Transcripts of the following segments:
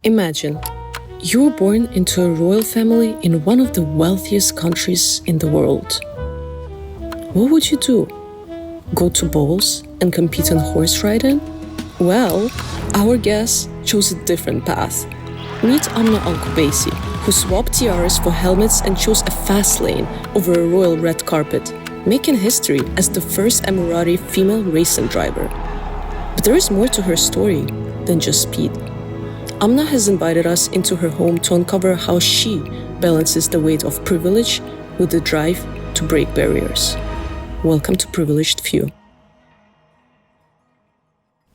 Imagine, you were born into a royal family in one of the wealthiest countries in the world. What would you do? Go to balls and compete in horse riding? Well, our guest chose a different path. Meet Amna Al Qubaisi, who swapped tiaras for helmets and chose a fast lane over a royal red carpet, making history as the first Emirati female racing driver. But there is more to her story than just speed. Amna has invited us into her home to uncover how she balances the weight of privilege with the drive to break barriers. Welcome to Privileged Few.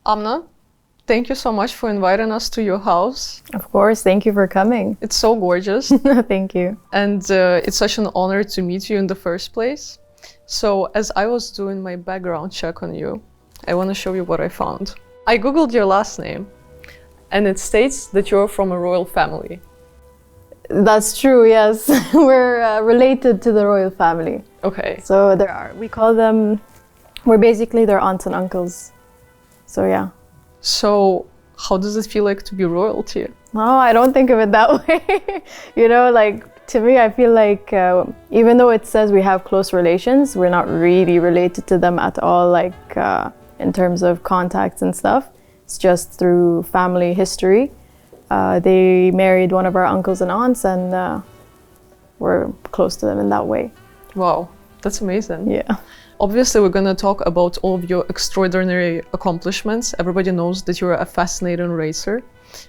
Amna, thank you so much for inviting us to your house. Of course, thank you for coming. It's so gorgeous. Thank you. And it's such an honor to meet you in the first place. So as I was doing my background check on you, I want to show you what I found. I googled your last name, and it states that you're from a royal family. That's true, yes. We're related to the royal family. Okay. So we call them, we're basically their aunts and uncles. So yeah. So how does it feel like to be royalty? No, I don't think of it that way. To me, I feel like even though it says we have close relations, we're not really related to them at all, in terms of contacts and stuff. It's just through family history. They married one of our uncles and aunts, and we're close to them in that way. Wow, that's amazing. Yeah. Obviously, we're going to talk about all of your extraordinary accomplishments. Everybody knows that you're a fascinating racer.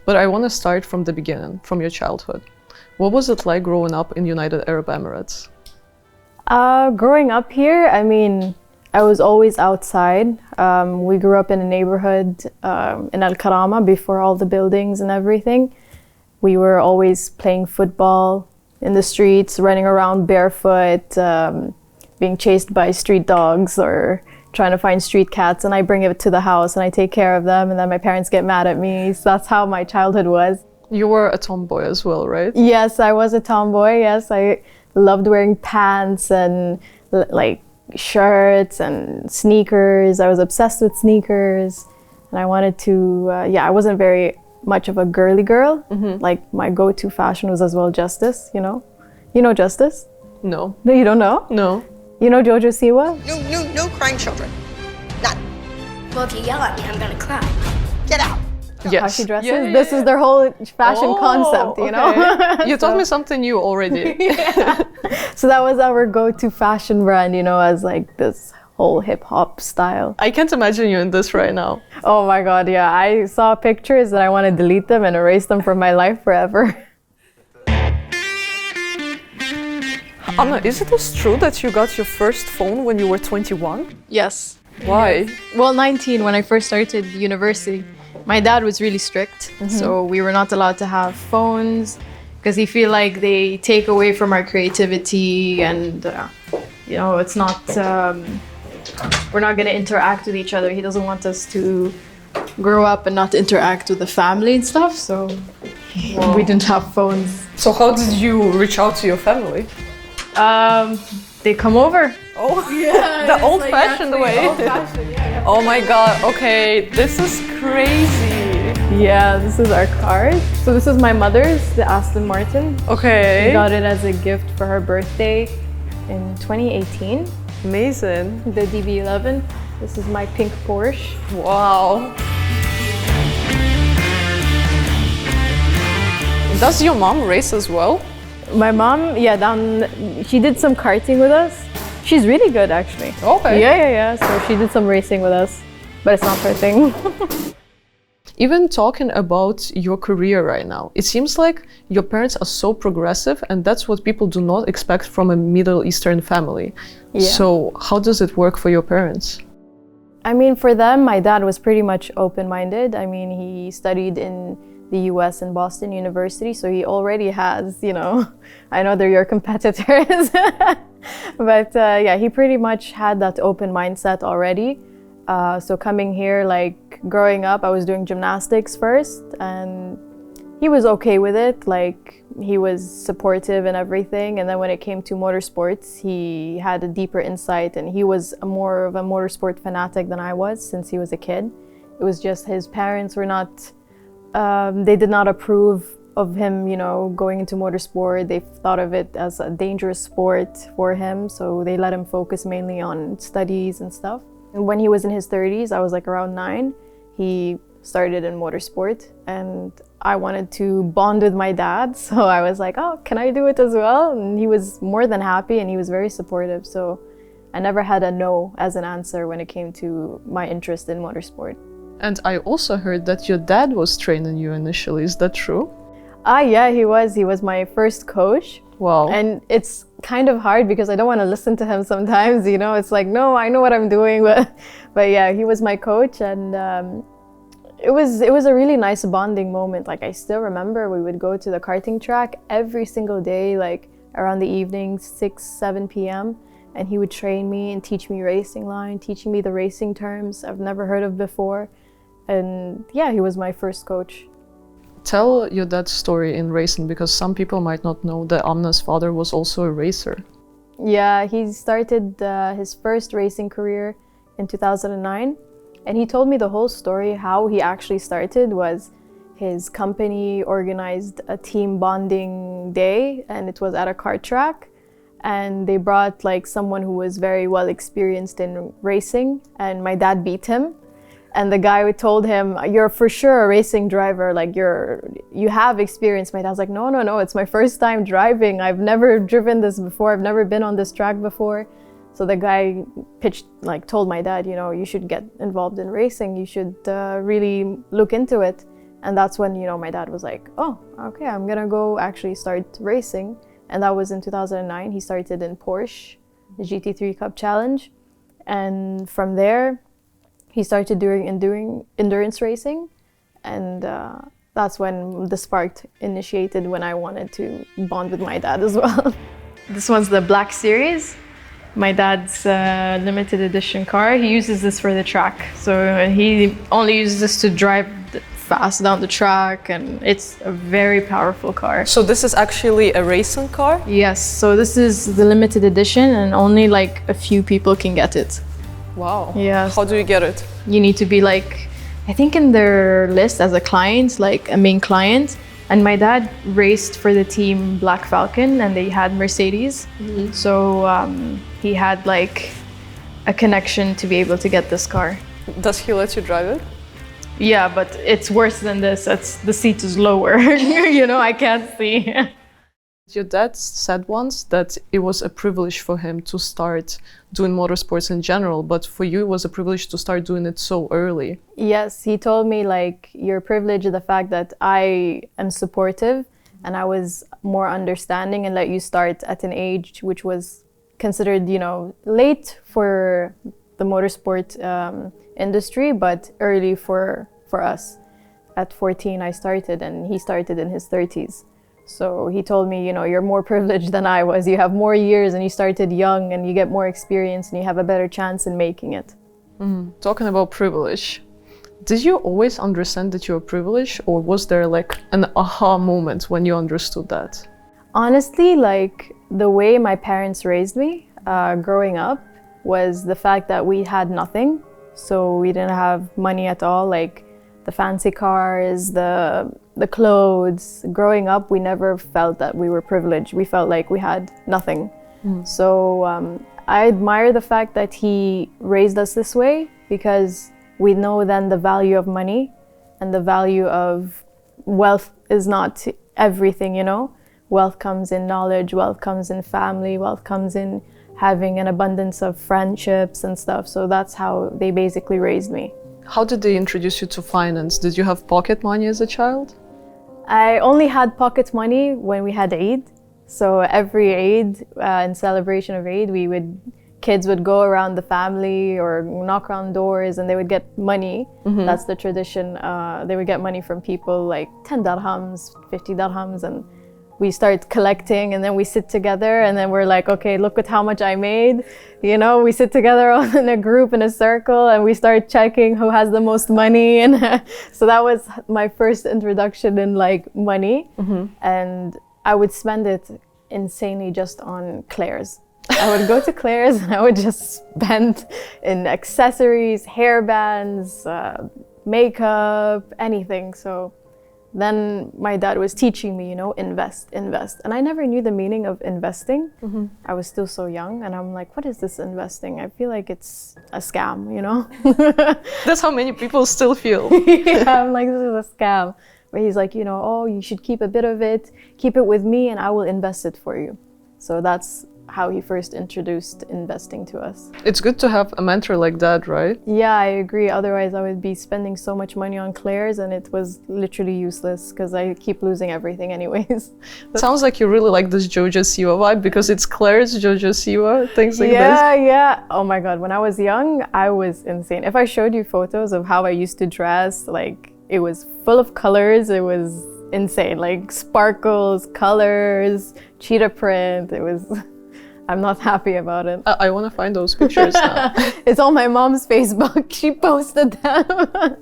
But I want to start from the beginning, from your childhood. What was it like growing up in United Arab Emirates? Growing up here, I was always outside. We grew up in a neighborhood in Al Karama before all the buildings and everything. We were always playing football in the streets, running around barefoot, being chased by street dogs or trying to find street cats, and I bring it to the house and I take care of them, and then my parents get mad at me. So that's how my childhood was. You were a tomboy as well, right? Yes, I was a tomboy. Yes, I loved wearing pants and shirts and sneakers. I was obsessed with sneakers, and I wanted to, I wasn't very much of a girly girl. Mm-hmm. My go-to fashion was as well Justice, you know? You know Justice? No. No, you don't know? No. You know Jojo Siwa? No crying children. None. Well, if you yell at me, I'm gonna cry. Get out. Yes. How she dresses? Yeah. This is their whole fashion concept, you know? You taught me something new already. Yeah. So that was our go-to fashion brand, as this whole hip-hop style. I can't imagine you in this right now. Oh my God, yeah. I saw pictures and I want to delete them and erase them from my life forever. Amna, is it true that you got your first phone when you were 21? Yes. Why? Well, 19 when I first started university. My dad was really strict, so we were not allowed to have phones because he feel like they take away from our creativity, and it's not. We're not gonna interact with each other. He doesn't want us to grow up and not interact with the family and stuff. So we didn't have phones. So how did you reach out to your family? They come over. Oh, yeah, the old-fashioned way. Old-fashioned, yeah. Oh my God, okay, this is crazy. Yeah, this is our car. So this is my mother's, the Aston Martin. Okay. She got it as a gift for her birthday in 2018. Amazing. The DB11. This is my pink Porsche. Wow. Does your mom race as well? My mom, she did some karting with us. She's really good, actually. Okay. Yeah. So she did some racing with us, but it's not her thing. Even talking about your career right now, it seems like your parents are so progressive, and that's what people do not expect from a Middle Eastern family. Yeah. So how does it work for your parents? For them, my dad was pretty much open-minded. He studied in the US in Boston University, so he already has, I know they're your competitors, but he pretty much had that open mindset already. So coming here, growing up, I was doing gymnastics first, and he was okay with it. He was supportive and everything. And then when it came to motorsports, he had a deeper insight, and he was more of a motorsport fanatic than I was since he was a kid. It was just his parents were not They did not approve of him, you know, going into motorsport. They thought of it as a dangerous sport for him, so they let him focus mainly on studies and stuff. And when he was in his 30s, I was like around 9, he started in motorsport, and I wanted to bond with my dad, so I was like, oh, can I do it as well? And he was more than happy, and he was very supportive, so I never had a no as an answer when it came to my interest in motorsport. And I also heard that your dad was training you initially. Is that true? Yeah, he was. He was my first coach. Wow. And it's kind of hard because I don't want to listen to him sometimes, you know. It's like, no, I know what I'm doing. But yeah, he was my coach, and it was a really nice bonding moment. Like, I still remember we would go to the karting track every single day, like around the evening, 6, 7 p.m. And he would train me and teach me racing line, teaching me the racing terms I've never heard of before. And yeah, he was my first coach. Tell your dad's story in racing, because some people might not know that Amna's father was also a racer. Yeah, he started his first racing career in 2009. And he told me the whole story. How he actually started was his company organized a team bonding day, and it was at a kart track. And they brought like someone who was very well experienced in racing, and my dad beat him. And the guy told him, you're for sure a racing driver, like you have experience. My dad was like, no, it's my first time driving. I've never driven this before. I've never been on this track before. So the guy told my dad, you know, you should get involved in racing. You should really look into it. And that's when, you know, my dad was like, oh, okay, I'm gonna go actually start racing. And that was in 2009. He started in Porsche, the GT3 Cup Challenge. And from there, he started doing endurance racing. And that's when the spark initiated, when I wanted to bond with my dad as well. This one's the Black Series. My dad's limited edition car. He uses this for the track. So he only uses this to drive fast down the track, and it's a very powerful car. So this is actually a racing car? Yes, so this is the limited edition, and only like a few people can get it. Wow. Yes. How do you get it? You need to be like, I think in their list as a client, like a main client. And my dad raced for the team Black Falcon, and they had Mercedes. Mm-hmm. So he had like a connection to be able to get this car. Does he let you drive it? Yeah, but it's worse than this. The seat is lower. You know, I can't see. Your dad said once that it was a privilege for him to start doing motorsports in general, but for you it was a privilege to start doing it so early. Yes, he told me, like, you're privileged the fact that I am supportive and I was more understanding and let you start at an age which was considered, you know, late for the motorsport industry, but early for us. At 14 I started, and he started in his 30s. So he told me, you know, you're more privileged than I was. You have more years and you started young and you get more experience and you have a better chance in making it. Talking about privilege, did you always understand that you were privileged, or was there like an aha moment when you understood that? Honestly, like, the way my parents raised me growing up was the fact that we had nothing. So we didn't have money at all, like the fancy cars, the clothes. Growing up, we never felt that we were privileged. We felt like we had nothing. So I admire the fact that he raised us this way, because we know then the value of money and the value of wealth is not everything, you know? Wealth comes in knowledge, wealth comes in family, wealth comes in having an abundance of friendships and stuff. So that's how they basically raised me. How did they introduce you to finance? Did you have pocket money as a child? I only had pocket money when we had Eid. So every Eid, in celebration of Eid, kids would go around the family or knock on doors and they would get money. That's the tradition. They would get money from people, like 10 dirhams, 50 dirhams, and we start collecting, and then we sit together and then we're like, okay, look at how much I made. You know, we sit together in a group, in a circle, and we start checking who has the most money. And so that was my first introduction in like money. And I would spend it insanely just on Claire's. I would go to Claire's and I would just spend in accessories, hair bands, makeup, anything. So Then my dad was teaching me, you know, invest. And I never knew the meaning of investing. I was still so young, and I'm like, what is this investing? I feel like it's a scam, you know? That's how many people still feel. Yeah, I'm like, this is a scam. But he's like, you know, oh, you should keep a bit of it, keep it with me, and I will invest it for you. So that's how he first introduced investing to us. It's good to have a mentor like that, right? Yeah, I agree. Otherwise, I would be spending so much money on Claire's, and it was literally useless because I keep losing everything anyways. Sounds like you really like this Jojo Siwa vibe because it's Claire's Jojo Siwa, things like this. Yeah. Oh my God, when I was young, I was insane. If I showed you photos of how I used to dress, like it was full of colors, it was insane. Like sparkles, colors, cheetah print, it was... I'm not happy about it. I want to find those pictures now. It's on my mom's Facebook. She posted them.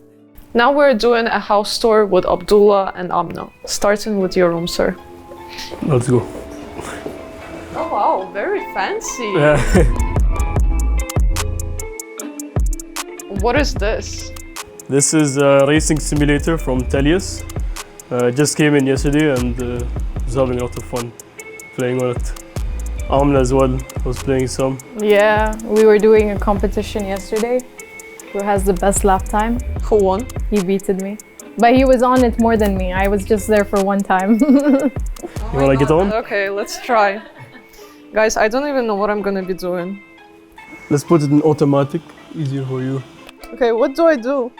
Now we're doing a house tour with Abdulla and Amna. Starting with your room, sir. Let's go. Oh wow, very fancy. What is this? This is a racing simulator from Telius. Just came in yesterday and was having a lot of fun playing on it. Amna as well was playing some. Yeah, we were doing a competition yesterday. Who has the best lap time? Who won? He beated me. But he was on it more than me. I was just there for one time. You wanna get on? Okay, let's try. Guys, I don't even know what I'm gonna be doing. Let's put it in automatic, easier for you. Okay, what do I do?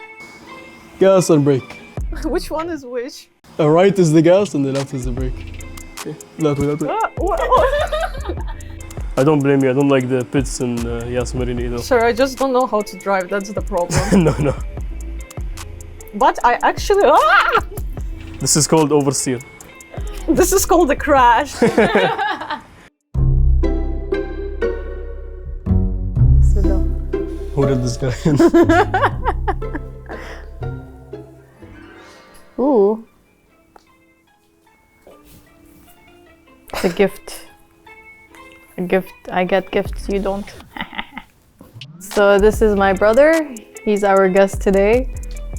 Gas and brake. Which one is which? Right is the gas and the left is the brake. Okay, that way. I don't blame you, I don't like the pits in Yas Marina either. Sure, I just don't know how to drive, that's the problem. No. But I actually... This is called oversteer. This is called a crash. Who did this guy? Ooh. It's a gift. A gift. I get gifts, you don't. So this is my brother. He's our guest today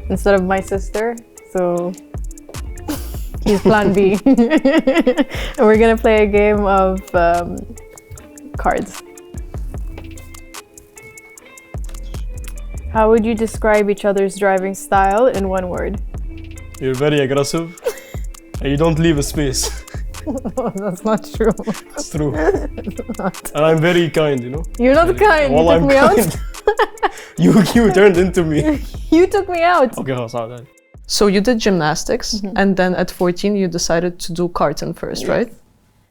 instead of my sister. So he's plan B. And we're gonna play a game of cards. How would you describe each other's driving style in one word? You're very aggressive and you don't leave a space. No, that's not true. It's true. And I'm very kind, you know? You're not kind. Well, You took I'm me kind. out. You turned into me. You took me out. Okay, Hassan. So you did gymnastics, and then at 14 you decided to do karting first, right?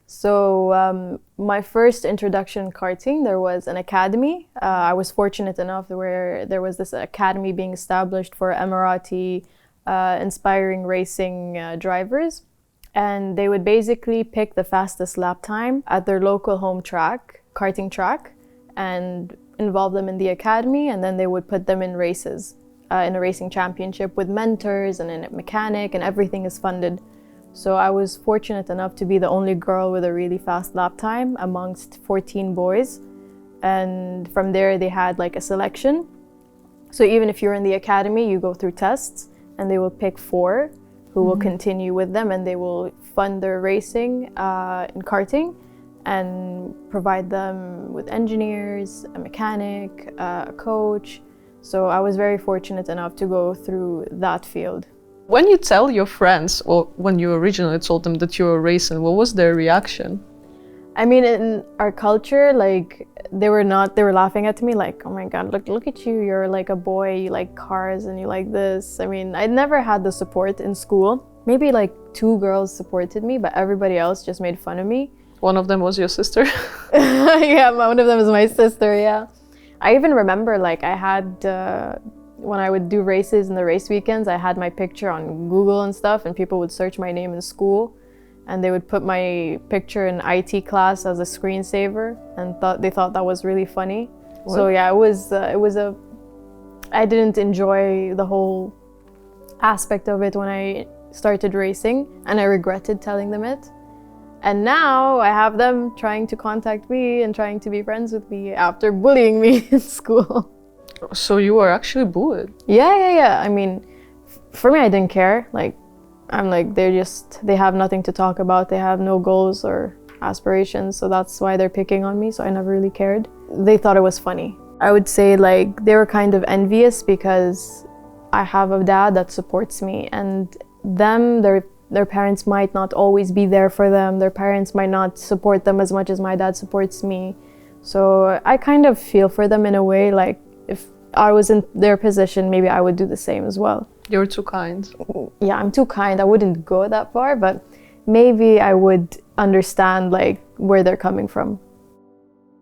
So my first introduction in karting, there was an academy. I was fortunate enough where there was this academy being established for Emirati inspiring racing drivers. And they would basically pick the fastest lap time at their local home track, karting track, and involve them in the academy, and then they would put them in races, in a racing championship with mentors and a mechanic, and everything is funded. So I was fortunate enough to be the only girl with a really fast lap time amongst 14 boys. And from there they had like a selection. So even if you're in the academy, you go through tests, and they will pick 4 who will continue with them, and they will fund their racing in karting and provide them with engineers, a mechanic, a coach. So I was very fortunate enough to go through that field. When you tell your friends, or when you originally told them that you were racing, what was their reaction? I mean, in our culture, like, they were laughing at me like, oh my God, look at you, you're like a boy, you like cars and you like this. I mean, I never had the support in school. Maybe like 2 girls supported me, but everybody else just made fun of me. One of them was your sister? Yeah, one of them is my sister, yeah. I even remember like I had, when I would do races in the race weekends, I had my picture on Google and stuff, and people would search my name in school. And they would put my picture in IT class as a screensaver, and they thought that was really funny. What? So yeah, I didn't enjoy the whole aspect of it when I started racing, and I regretted telling them it. And now I have them trying to contact me and trying to be friends with me after bullying me in school. So you were actually bullied? Yeah. I mean, for me, I didn't care. Like, I'm like, they have nothing to talk about. They have no goals or aspirations. So that's why they're picking on me. So I never really cared. They thought it was funny. I would say like they were kind of envious because I have a dad that supports me, and their parents might not always be there for them. Their parents might not support them as much as my dad supports me. So I kind of feel for them in a way, like if I was in their position, maybe I would do the same as well. You're too kind. Yeah, I'm too kind. I wouldn't go that far, but maybe I would understand like where they're coming from.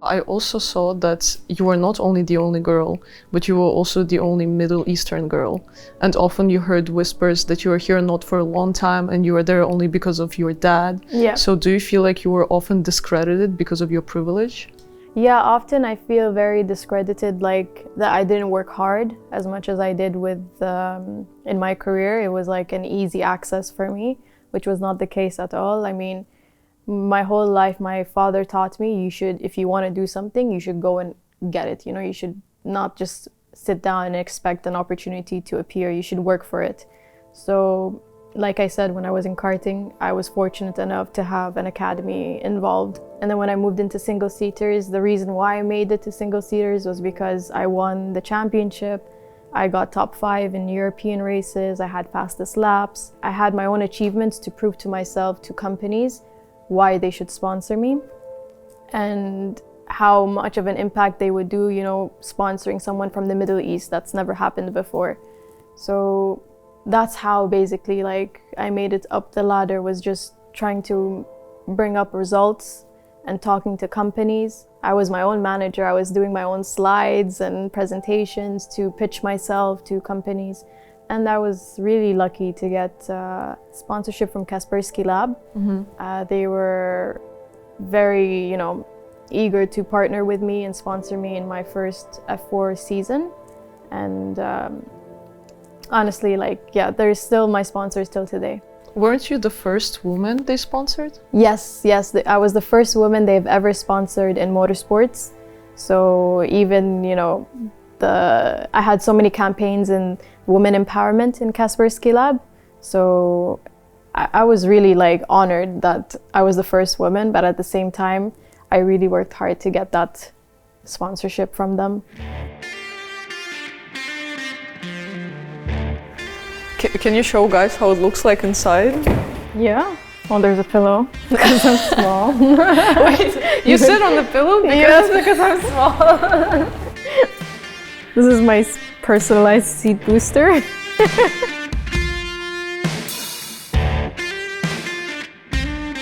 I also saw that you were not only the only girl, but you were also the only Middle Eastern girl. And often you heard whispers that you were here not for a long time and you were there only because of your dad. Yeah. So do you feel like you were often discredited because of your privilege? Yeah, often I feel very discredited, like that I didn't work hard as much as I did with in my career. It was like an easy access for me, which was not the case at all. I mean, my whole life, my father taught me, if you want to do something, you should go and get it. You know, you should not just sit down and expect an opportunity to appear. You should work for it. So, like I said, when I was in karting, I was fortunate enough to have an academy involved. And then when I moved into single-seaters, the reason why I made it to single-seaters was because I won the championship. I got top 5 in European races. I had fastest laps. I had my own achievements to prove to myself, to companies, why they should sponsor me and how much of an impact they would do, you know, sponsoring someone from the Middle East. That's never happened before. So that's how basically like I made it up the ladder, was just trying to bring up results and talking to companies. I was my own manager. I was doing my own slides and presentations to pitch myself to companies. And I was really lucky to get sponsorship from Kaspersky Lab. They were very, you know, eager to partner with me and sponsor me in my first F4 season. And honestly, like, yeah, they're still my sponsors till today. Weren't you the first woman they sponsored? Yes, I was the first woman they've ever sponsored in motorsports. So even, you know, I had so many campaigns in women empowerment in Kaspersky Lab. So I was really like honored that I was the first woman, but at the same time, I really worked hard to get that sponsorship from them. Can you show guys how it looks like inside? Yeah. Oh, there's a pillow because I'm small. Wait, you sit on the pillow? Yes, because I'm small. This is my personalized seat booster.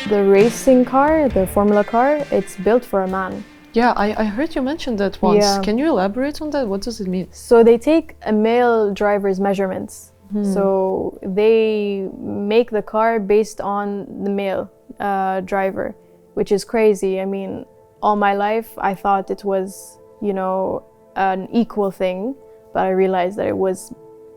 The racing car, the Formula car, it's built for a man. Yeah, I heard you mention that once. Yeah. Can you elaborate on that? What does it mean? So they take a male driver's measurements. So they make the car based on the male driver, which is crazy. I mean, all my life I thought it was, you know, an equal thing, but I realized that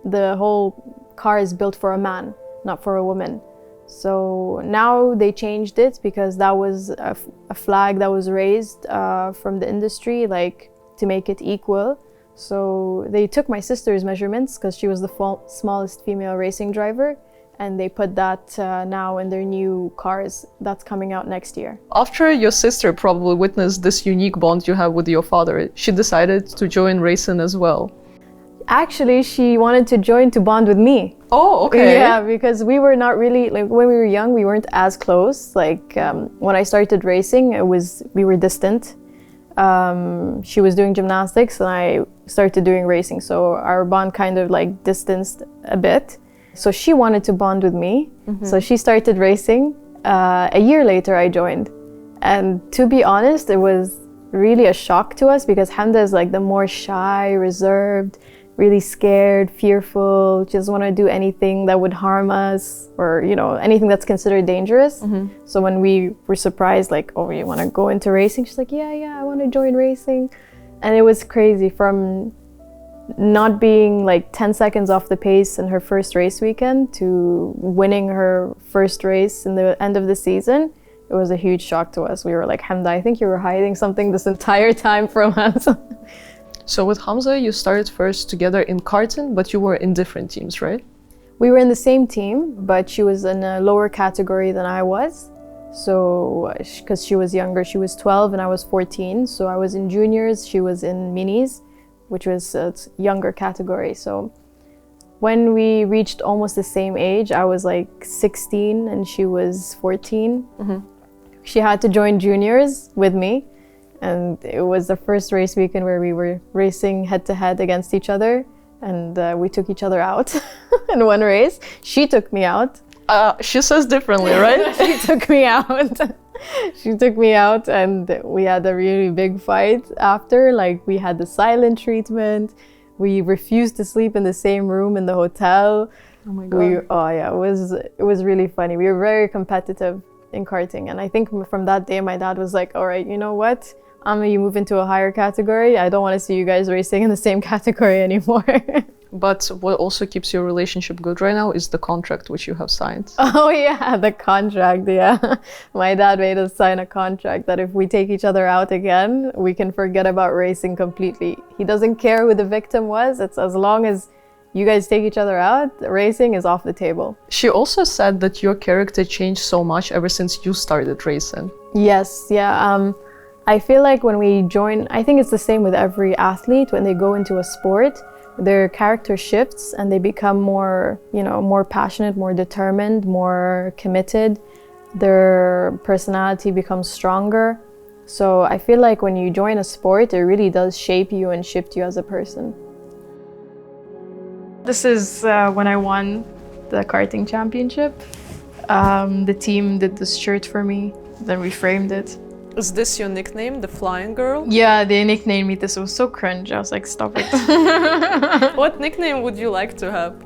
the whole car is built for a man, not for a woman. So now they changed it because that was a flag that was raised from the industry, like to make it equal. So they took my sister's measurements because she was the smallest female racing driver, and they put that now in their new cars that's coming out next year. After your sister probably witnessed this unique bond you have with your father, she decided to join racing as well. Actually, she wanted to join to bond with me. Oh, okay. Yeah, because we were not really, like when we were young, we weren't as close. Like when I started racing, we were distant. She was doing gymnastics and I started doing racing. So our bond kind of like distanced a bit. So she wanted to bond with me. So she started racing. A year later, I joined. And to be honest, it was really a shock to us because Hamda is like the more shy, reserved, really scared, fearful, doesn't want to do anything that would harm us or, you know, anything that's considered dangerous. So when we were surprised, like, oh, you want to go into racing? She's like, yeah, I want to join racing. And it was crazy from not being like 10 seconds off the pace in her first race weekend to winning her first race in the end of the season. It was a huge shock to us. We were like, Hamda, I think you were hiding something this entire time from us. So with Hamza, you started first together in karting, but you were in different teams, right? We were in the same team, but she was in a lower category than I was. So, because she was younger, she was 12 and I was 14. So I was in juniors, she was in minis, which was a younger category. So when we reached almost the same age, I was like 16 and she was 14. She had to join juniors with me. And it was the first race weekend where we were racing head to head against each other. And we took each other out in one race. She took me out. She says differently, right? She took me out. She took me out and we had a really big fight after. Like, we had the silent treatment. We refused to sleep in the same room in the hotel. Oh my God. It was really funny. We were very competitive in karting. And I think from that day, my dad was like, all right, you know what? You move into a higher category. I don't want to see you guys racing in the same category anymore. But what also keeps your relationship good right now is the contract which you have signed. Oh yeah, the contract, yeah. My dad made us sign a contract that if we take each other out again, we can forget about racing completely. He doesn't care who the victim was. It's as long as you guys take each other out, racing is off the table. She also said that your character changed so much ever since you started racing. Yes, yeah. I feel like when we join, I think it's the same with every athlete, when they go into a sport, their character shifts and they become more, more passionate, more determined, more committed. Their personality becomes stronger. So I feel like when you join a sport, it really does shape you and shift you as a person. This is when I won the karting championship. The team did this shirt for me, then we framed it. Is this your nickname, the Flying Girl? Yeah, they nicknamed me this. It was so cringe. I was like, stop it. What nickname would you like to have?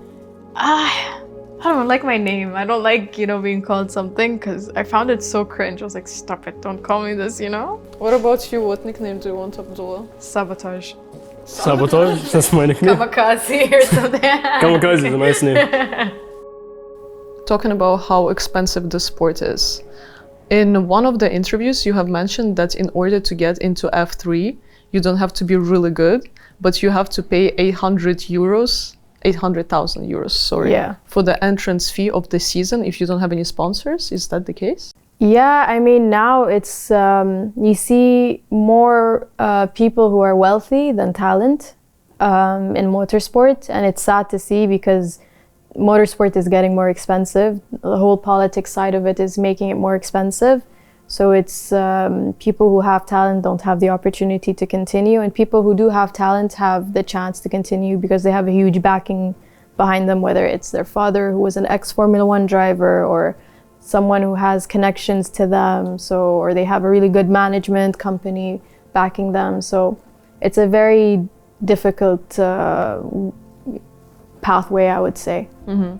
I don't like my name. I don't like, being called something because I found it so cringe. I was like, stop it. Don't call me this, What about you? What nickname do you want, Abdulla? Sabotage. Sabotage? That's my nickname. Kamikaze or something. Kamikaze is a nice name. Talking about how expensive the sport is. In one of the interviews, you have mentioned that in order to get into F3, you don't have to be really good, but you have to pay 800,000 euros, sorry, Yeah. for the entrance fee of the season if you don't have any sponsors. Is that the case? Yeah, I mean, now it's, you see more people who are wealthy than talent in motorsport, and it's sad to see because motorsport is getting more expensive. The whole politics side of it is making it more expensive. So it's people who have talent don't have the opportunity to continue, and people who do have talent have the chance to continue because they have a huge backing behind them, whether it's their father who was an ex-Formula 1 driver or someone who has connections to them, or they have a really good management company backing them. So it's a very difficult pathway, I would say. Mm-hmm.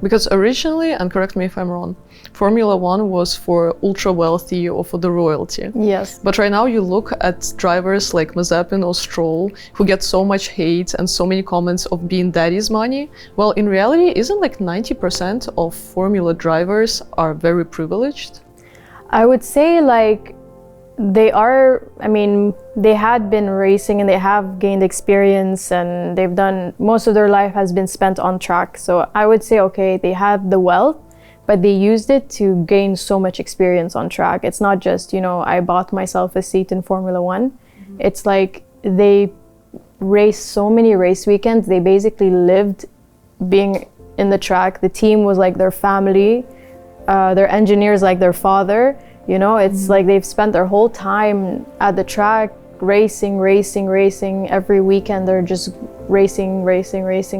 Because originally, and correct me if I'm wrong, Formula 1 was for ultra wealthy or for the royalty. Yes. But right now you look at drivers like Mazepin or Stroll who get so much hate and so many comments of being daddy's money. Well, in reality, isn't like 90% of Formula drivers are very privileged? I would say like they are, I mean, they had been racing and they have gained experience and they've done, most of their life has been spent on track. So I would say, okay, they had the wealth, but they used it to gain so much experience on track. It's not just, I bought myself a seat in Formula 1. Mm-hmm. It's like they raced so many race weekends. They basically lived being in the track. The team was like their family, their engineers like their father. It's like they've spent their whole time at the track, racing. Every weekend they're just racing.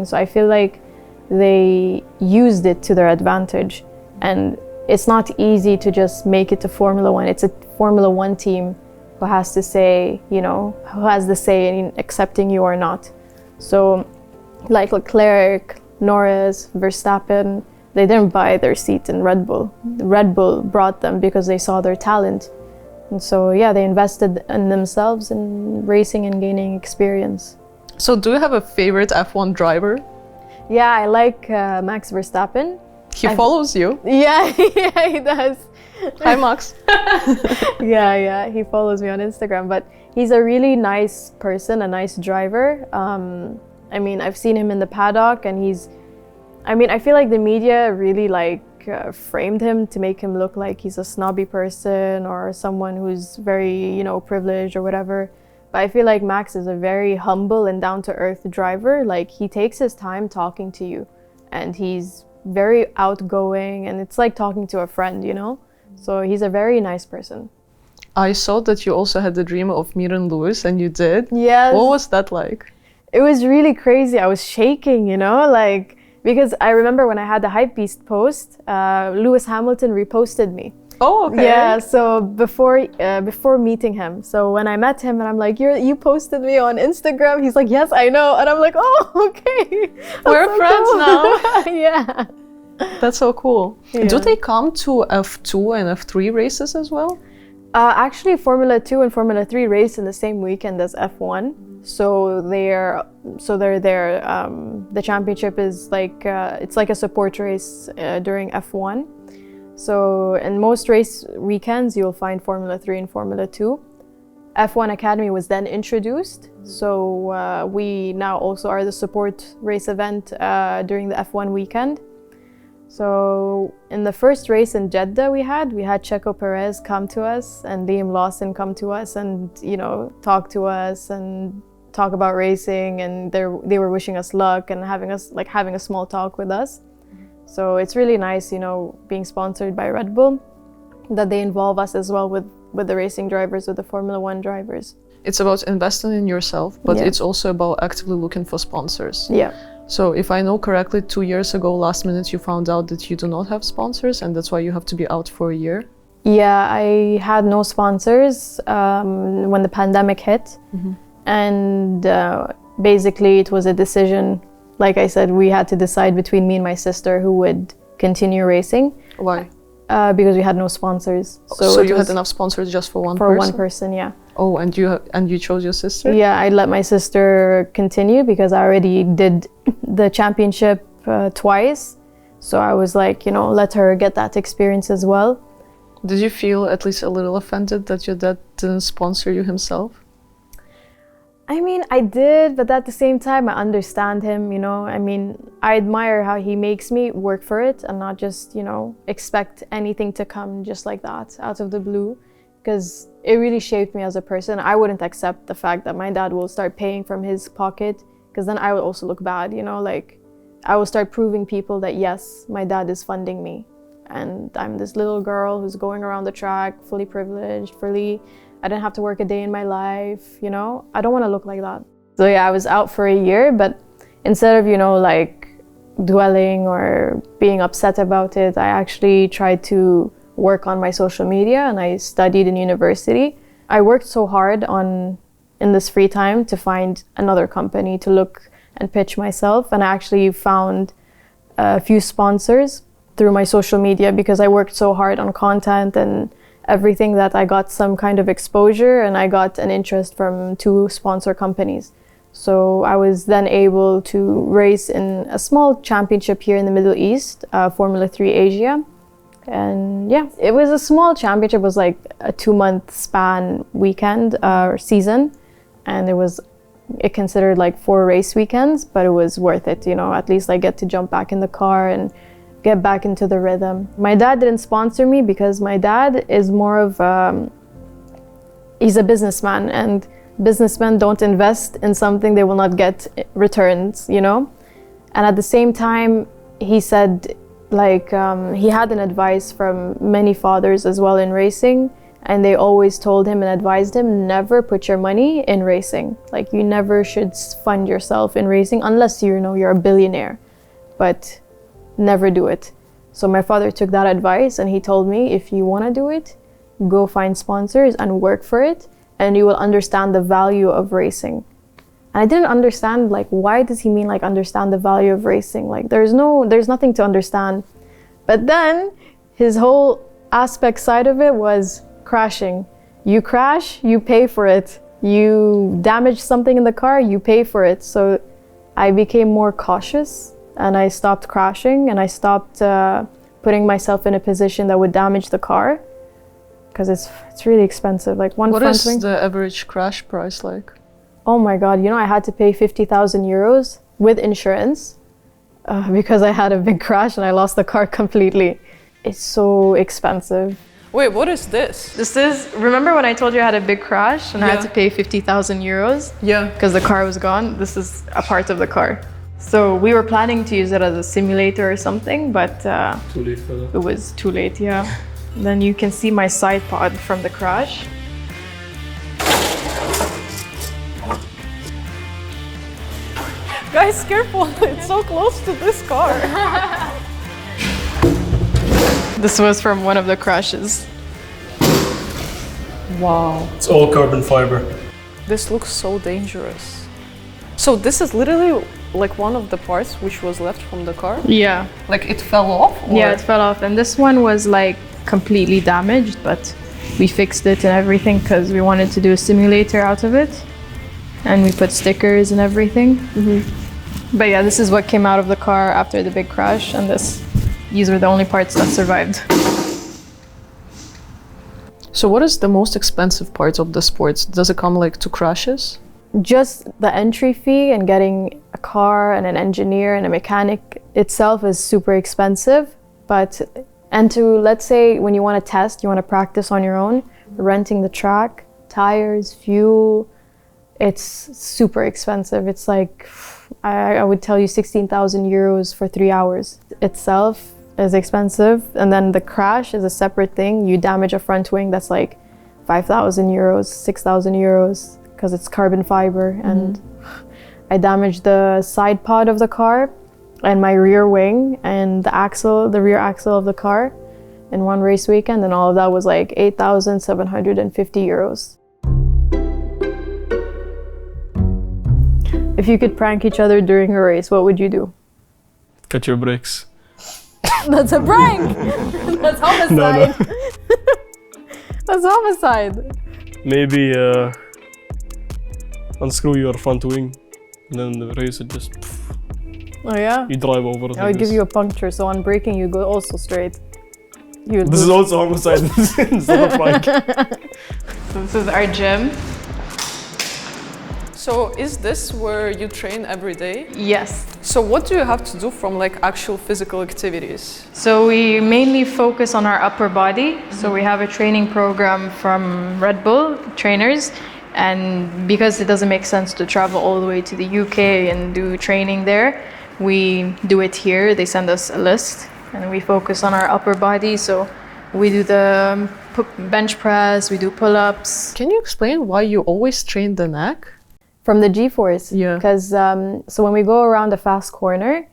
So I feel like they used it to their advantage. And it's not easy to just make it to Formula 1. It's a Formula 1 team who has to say, who has the say in accepting you or not. So like Leclerc, Norris, Verstappen, they didn't buy their seat in Red Bull. Red Bull brought them because they saw their talent. And so, yeah, they invested in themselves in racing and gaining experience. So do you have a favorite F1 driver? Yeah, I like Max Verstappen. He follows you? Yeah, he does. Hi, Max. Yeah, he follows me on Instagram. But he's a really nice person, a nice driver. I mean, I've seen him in the paddock and I mean, I feel like the media really framed him to make him look like he's a snobby person or someone who's very, you know, privileged or whatever. But I feel like Max is a very humble and down-to-earth driver. Like, he takes his time talking to you, and he's very outgoing, and it's like talking to a friend, you know? So he's a very nice person. I saw that you also had the dream of meeting Lewis, and you did. Yes. What was that like? It was really crazy. I was shaking, you know, like, because I remember when I had the Hypebeast post, Lewis Hamilton reposted me. Oh, okay. Yeah, so before meeting him. So when I met him and I'm like, you posted me on Instagram. He's like, yes, I know. And I'm like, oh, okay. We're friends now. Yeah. That's so cool. Yeah. Do they come to F2 and F3 races as well? Actually, Formula 2 and Formula 3 race in the same weekend as F1. So they're there. The championship is like it's like a support race during F1. So in most race weekends, you'll find Formula 3 and Formula 2. F1 Academy was then introduced. So we now also are the support race event during the F1 weekend. So in the first race in Jeddah we had Checo Perez come to us and Liam Lawson come to us and, you know, talk to us and talk about racing, and they were wishing us luck and having a small talk with us. So it's really nice, you know, being sponsored by Red Bull, that they involve us as well with the racing drivers, with the Formula 1 drivers. It's about investing in yourself, but Yeah. it's also about actively looking for sponsors. Yeah. So if I know correctly, 2 years ago, last minute, you found out that you do not have sponsors, and that's why you have to be out for a year. Yeah, I had no sponsors when the pandemic hit. And basically it was a decision. Like I said, we had to decide between me and my sister who would continue racing. Why? Because we had no sponsors. So it you was had enough sponsors just for one for person? one person, yeah. Oh, and you chose your sister? Yeah, I let my sister continue because I already did the championship twice. So I was like, you know, let her get that experience as well. Did you feel at least a little offended that your dad didn't sponsor you himself? I mean, I did, but at the same time, I understand him, you know. I mean, I admire how he makes me work for it and not just, you know, expect anything to come just like that, out of the blue. Because it really shaped me as a person. I wouldn't accept the fact that my dad will start paying from his pocket, because then I would also look bad, you know, like I will start proving people that yes, my dad is funding me. And I'm this little girl who's going around the track, fully privileged, I didn't have to work a day in my life, you know? I don't want to look like that. So yeah, I was out for a year, but instead of, you know, like dwelling or being upset about it, I actually tried to work on my social media, and I studied in university. I worked so hard in this free time to find another company to look and pitch myself, and I actually found a few sponsors through my social media because I worked so hard on content and everything, that I got some kind of exposure and I got an interest from 2 sponsor companies. So I was then able to race in a small championship here in the Middle East, Formula 3 Asia. And yeah, it was a small championship. It was like a 2-month span weekend or season. And it considered like 4 race weekends, but it was worth it, you know, at least I get to jump back in the car and get back into the rhythm. My dad didn't sponsor me because my dad is more of he's a businessman, and businessmen don't invest in something they will not get returns, you know. And at the same time, he said like he had an advice from many fathers as well in racing, and they always told him and advised him, never put your money in racing. Like, you never should fund yourself in racing unless you know you're a billionaire, but never do it. So my father took that advice and he told me, if you want to do it, go find sponsors and work for it, and you will understand the value of racing. And I didn't understand, like, why does he mean like understand the value of racing? Like, there's nothing to understand. But then his whole aspect side of it was crashing. You crash, you pay for it. You damage something in the car, you pay for it. So I became more cautious, and I stopped crashing, and I stopped putting myself in a position that would damage the car, because it's really expensive. Like one What front is wing. the average crash price like? Oh my God, you know, I had to pay 50,000 euros with insurance because I had a big crash and I lost the car completely. It's so expensive. Wait, what is this? This is, remember when I told you I had a big crash and I had to pay 50,000 euros? Yeah. Because the car was gone. This is a part of the car. So we were planning to use it as a simulator or something, but Too late for that. it was too late, yeah. Then you can see my side pod from the crash. Guys, careful, it's so close to this car. This was from one of the crashes. Wow. It's all carbon fiber. This looks so dangerous. So this is literally like one of the parts which was left from the car? Yeah. Like it fell off? Or? Yeah, it fell off. And this one was like completely damaged, but we fixed it and everything because we wanted to do a simulator out of it. And we put stickers and everything. But yeah, this is what came out of the car after the big crash, and these were the only parts that survived. So what is the most expensive part of the sports? Does it come like to crashes? Just the entry fee and getting a car and an engineer and a mechanic itself is super expensive. And let's say when you want to test, you want to practice on your own, renting the track, tires, fuel, it's super expensive. It's like, I would tell you 16,000 euros for 3 hours. Itself is expensive. And then the crash is a separate thing. You damage a front wing, that's like 5,000 euros, 6,000 euros, because it's carbon fiber. And I damaged the side pod of the car and my rear wing and the rear axle of the car in one race weekend. And all of that was like 8,750 euros. If you could prank each other during a race, what would you do? Cut your brakes. That's a prank! That's homicide! No. That's homicide! Maybe unscrew your front wing, and then the race it just Oh yeah? you drive over it. I would give you a puncture, so on braking you go also straight. This is also homicide. It's not a prank. So this is our gym. So is this where you train every day? Yes. So what do you have to do from like actual physical activities? So we mainly focus on our upper body. So we have a training program from Red Bull trainers. And because it doesn't make sense to travel all the way to the UK and do training there, we do it here. They send us a list and we focus on our upper body. So we do the bench press, we do pull-ups. Can you explain why you always train the neck? From the G-force. Yeah. Because so when we go around a fast corner,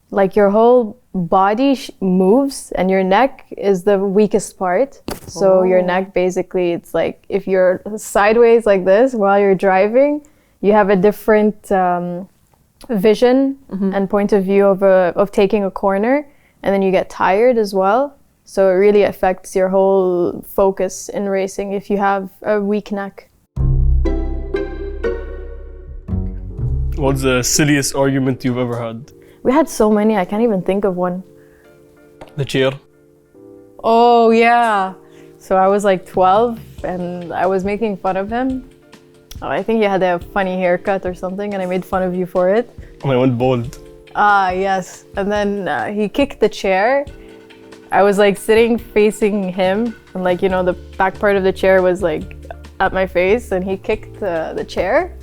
like your whole body moves and your neck is the weakest part. So your neck basically, it's like if you're sideways like this while you're driving, you have a different vision and point of view of taking a corner, and then you get tired as well. So it really affects your whole focus in racing if you have a weak neck. What's the silliest argument you've ever had? We had so many, I can't even think of one. The chair. Oh yeah. So I was like 12 and I was making fun of him. I think he had a funny haircut or something and I made fun of you for it. And I went bald. Ah, yes. And then he kicked the chair. I was like sitting facing him and like, you know, the back part of the chair was like at my face and he kicked the chair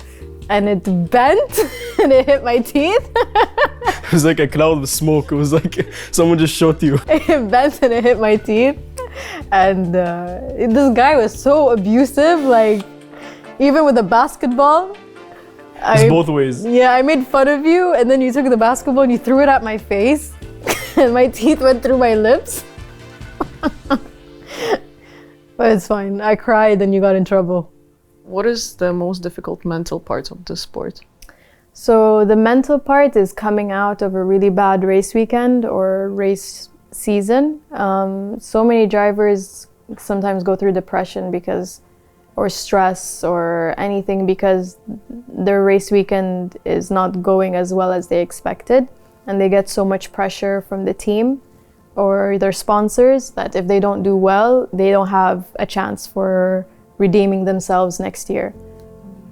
and it bent and it hit my teeth. It was like a cloud of smoke. It was like someone just shot you. It bent and it hit my teeth. And this guy was so abusive, like even with a basketball. It's both ways. Yeah, I made fun of you and then you took the basketball and you threw it at my face and my teeth went through my lips. But it's fine. I cried and you got in trouble. What is the most difficult mental part of the sport? So the mental part is coming out of a really bad race weekend or race season. So many drivers sometimes go through depression or stress or anything because their race weekend is not going as well as they expected. And they get so much pressure from the team or their sponsors that if they don't do well, they don't have a chance for redeeming themselves next year.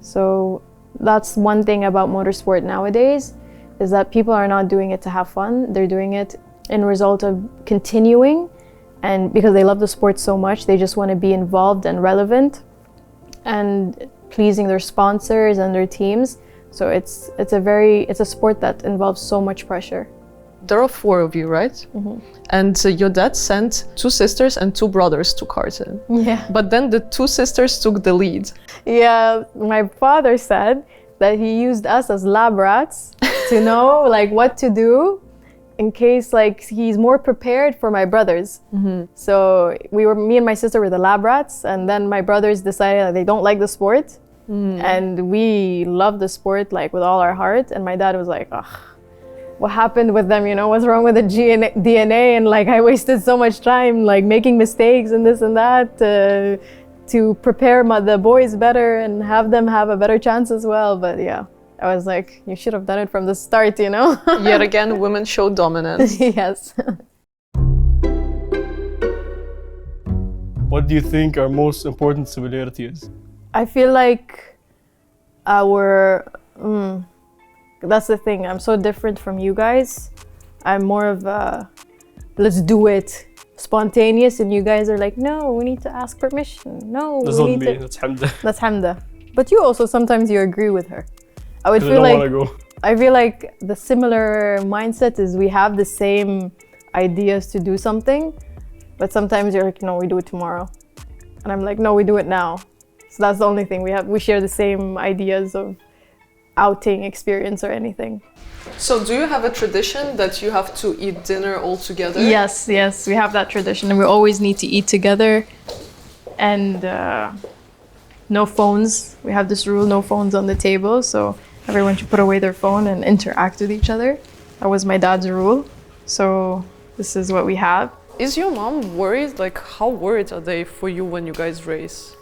So that's one thing about motorsport nowadays, is that people are not doing it to have fun. They're doing it in result of continuing, and because they love the sport so much, they just want to be involved and relevant and pleasing their sponsors and their teams. So it's a sport that involves so much pressure. There are 4 of you, right? And your dad sent 2 sisters and 2 brothers to karting. Yeah. But then the 2 sisters took the lead. Yeah, my father said that he used us as lab rats to know like what to do in case like he's more prepared for my brothers. So me and my sister were the lab rats, and then my brothers decided that they don't like the sport, and we love the sport like with all our heart. And my dad was like, ugh, what happened with them, you know, what's wrong with the DNA, and like I wasted so much time like making mistakes and this and that to prepare the boys better and have them have a better chance as well. But yeah, I was like, you should have done it from the start, you know. Yet again, women show dominance. Yes. What do you think our most important similarity is? I feel like that's the thing. I'm so different from you guys. I'm more of a let's do it, spontaneous, and you guys are like, no, we need to ask permission. No, That's we not need me, to. that's Hamda. That's Hamda. But you also sometimes you agree with her. I would I feel don't like want to go. I feel like the similar mindset is we have the same ideas to do something, but sometimes you're like, no, we do it tomorrow, and I'm like, no, we do it now. So that's the only thing we have. We share the same ideas of outing experience or anything. So do you have a tradition that you have to eat dinner all together? Yes, we have that tradition, and we always need to eat together. And no phones. We have this rule: no phones on the table. So everyone should put away their phone and interact with each other. That was my dad's rule. So this is what we have. Is your mom worried? Like, how worried are they for you when you guys race?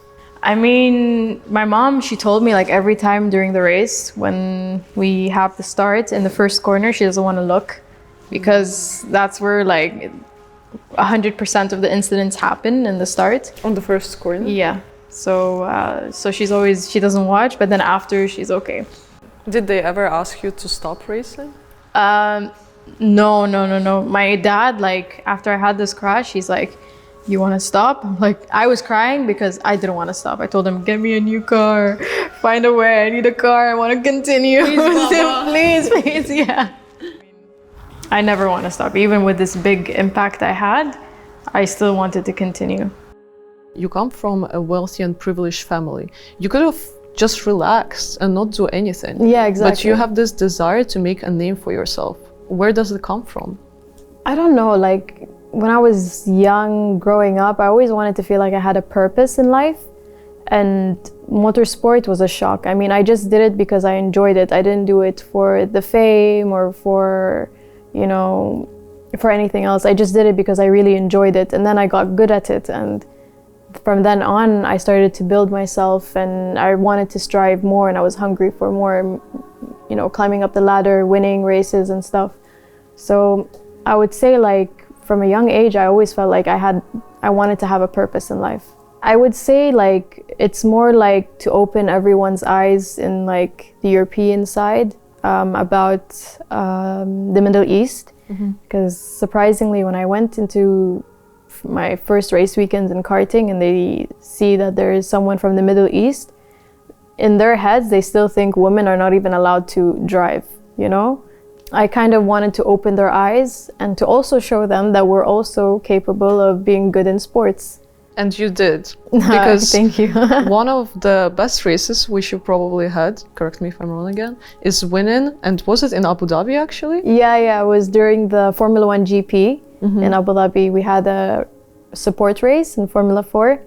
I mean, my mom, she told me like every time during the race, when we have the start in the first corner, she doesn't want to look because that's where like 100% of the incidents happen in the start. On the first corner? Yeah. So she doesn't watch, but then after she's okay. Did they ever ask you to stop racing? No. My dad, like after I had this crash, he's like, you want to stop? I'm like, I was crying because I didn't want to stop. I told him, get me a new car, find a way, I need a car, I want to continue. Please, yeah. I never want to stop. Even with this big impact I had, I still wanted to continue. You come from a wealthy and privileged family. You could have just relaxed and not do anything. Yeah, exactly. But you have this desire to make a name for yourself. Where does it come from? I don't know, like when I was young, growing up, I always wanted to feel like I had a purpose in life, and motorsport was a shock. I mean, I just did it because I enjoyed it. I didn't do it for the fame or for, you know, for anything else. I just did it because I really enjoyed it, and then I got good at it, and from then on, I started to build myself, and I wanted to strive more, and I was hungry for more, you know, climbing up the ladder, winning races and stuff. So I would say like, from a young age, I always felt like I wanted to have a purpose in life. I would say like, it's more like to open everyone's eyes in like the European side about the Middle East. Because surprisingly, when I went into my first race weekends in karting and they see that there is someone from the Middle East, in their heads, they still think women are not even allowed to drive, you know? I kind of wanted to open their eyes and to also show them that we're also capable of being good in sports. And you did. Because thank you. one of the best races which you probably had, correct me if I'm wrong again, is winning. And was it in Abu Dhabi actually? Yeah, it was during the Formula 1 GP in Abu Dhabi. We had a support race in Formula 4.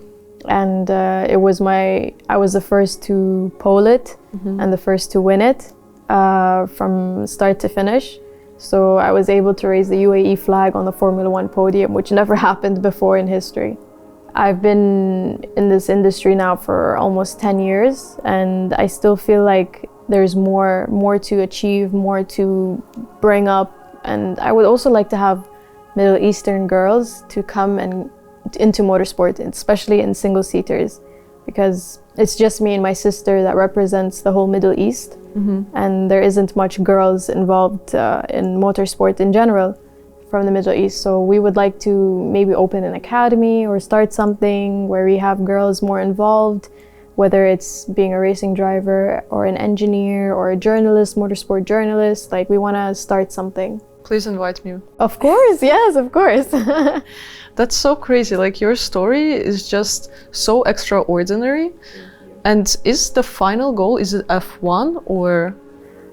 And I was the first to pole it and the first to win it. From start to finish. So I was able to raise the UAE flag on the Formula 1 podium, which never happened before in history. I've been in this industry now for almost 10 years, and I still feel like there's more to achieve, more to bring up. And I would also like to have Middle Eastern girls to come and into motorsport, especially in single-seaters. because it's just me and my sister that represents the whole Middle East. And there isn't much girls involved in motorsport in general from the Middle East. So we would like to maybe open an academy or start something where we have girls more involved, whether it's being a racing driver or an engineer or a journalist, motorsport journalist. Like, we want to start something. Please invite me. Of course, yes, of course. That's so crazy. Like, your story is just so extraordinary. And is the final goal, is it F1 or?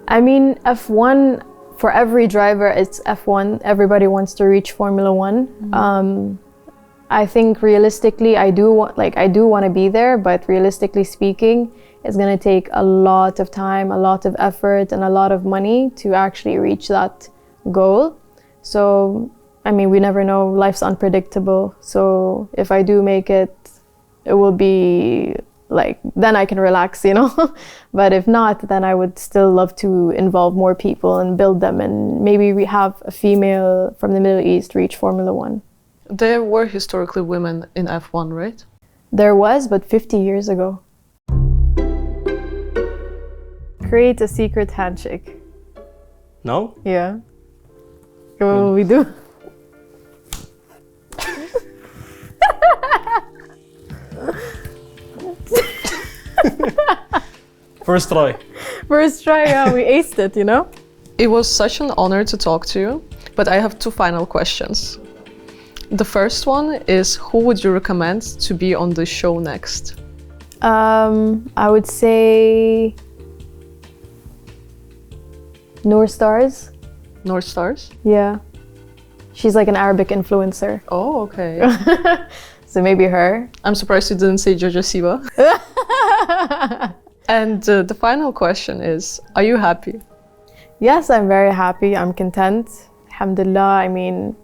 I mean, F1, for every driver, it's F1. Everybody wants to reach Formula One. I think realistically, I do want to be there, but realistically speaking, it's going to take a lot of time, a lot of effort, and a lot of money to actually reach that goal. So, I mean, we never know. Life's unpredictable. So if I do make it, it will be like, then I can relax, you know. But if not, then I would still love to involve more people and build them, and maybe we have a female from the Middle East reach Formula One. There were historically women in F1, right? There was, but 50 years ago. Create a secret handshake. Now? Yeah. What will we do? First try. First try, yeah, we aced it, you know? It was such an honor to talk to you, but I have 2 final questions. The first one is, who would you recommend to be on the show next? I would say Noor Stars. North Stars? Yeah. She's like an Arabic influencer. Oh, okay. So maybe her. I'm surprised you didn't say Jojo Siwa. And the final question is, are you happy? Yes, I'm very happy. I'm content. Alhamdulillah. I mean,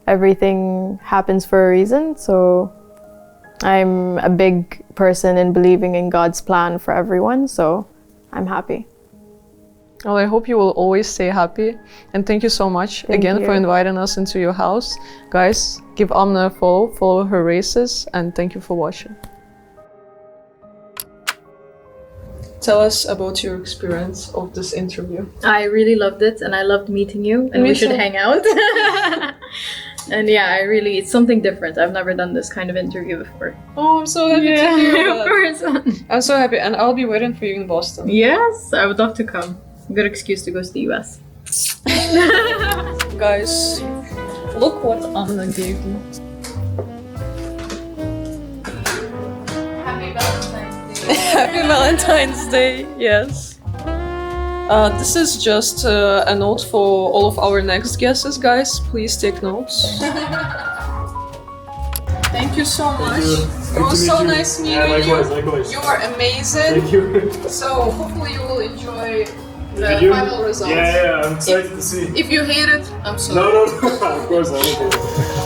everything happens for a reason. So I'm a big person in believing in God's plan for everyone. So I'm happy. Well, I hope you will always stay happy. And thank you so much again for inviting us into your house. Guys, give Amna a follow her races, and thank you for watching. Tell us about your experience of this interview. I really loved it, and I loved meeting you, and we should hang out. And yeah, it's something different. I've never done this kind of interview before. Oh, I'm so happy to hear that. Of course. I'm so happy, and I'll be waiting for you in Boston. Yes, I would love to come. Good excuse to go to the US. Guys, look what Amna gave me. Happy Valentine's Day. Happy Valentine's Day, yes. This is just a note for all of our next guests, guys. Please take notes. Thank you so much. It was so nice meeting you. Likewise. You were amazing. Thank you. So hopefully you will enjoy the final results. Yeah, I'm excited to see. If you hate it, I'm sorry. No, of course I don't.